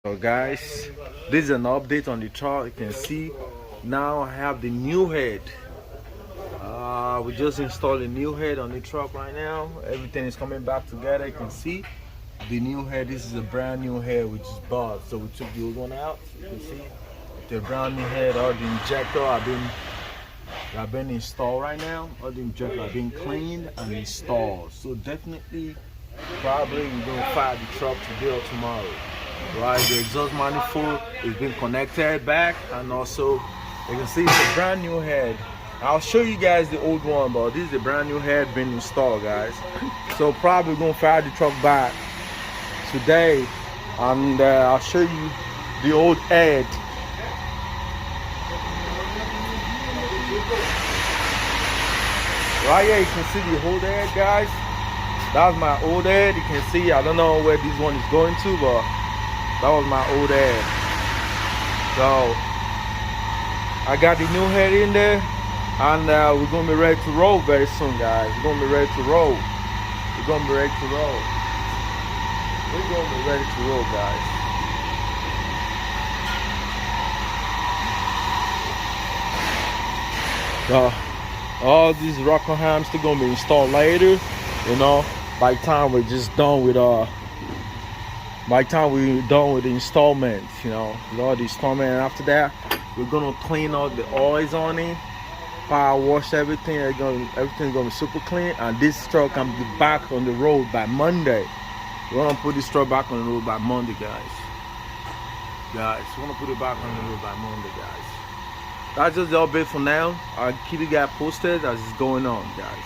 So guys, this is an update on the truck. You can see now I have the new head. We just installed a new head on the truck right now. Everything is coming back together. You can see the new head. This is a brand new head which is bought. So we took the old one out. You can see the brand new head. All the injector have been installed right now. All the injector have been cleaned and installed. So definitely, probably we're gonna fire the truck today or tomorrow. Right, the exhaust manifold is being connected back, and also you can see it's a brand new head. I'll show you guys the old one, but this is the brand new head being installed, guys. So probably gonna fire the truck back today, and I'll show you the old head. Right here you can see the old head, guys. That's my old head. You can see, I don't know where this one is going to, but that was my old head. So I got the new head in there, and we're gonna be ready to roll very soon, guys. We're gonna be ready to roll. We're gonna be ready to roll. We're gonna be ready to roll, guys. So all these rocker hams still gonna be installed later, you know. By the time we're just done with by the time we're done with the installments, you know, with all the installment, and after that we're gonna clean all the oils on it, power wash everything. Everything's gonna be super clean, and this truck can be back on the road by Monday. We're gonna put this truck back on the road by Monday, guys. We're gonna put it back on the road by Monday, guys. That's just the update for now. I'll keep you guys posted as it's going on, guys.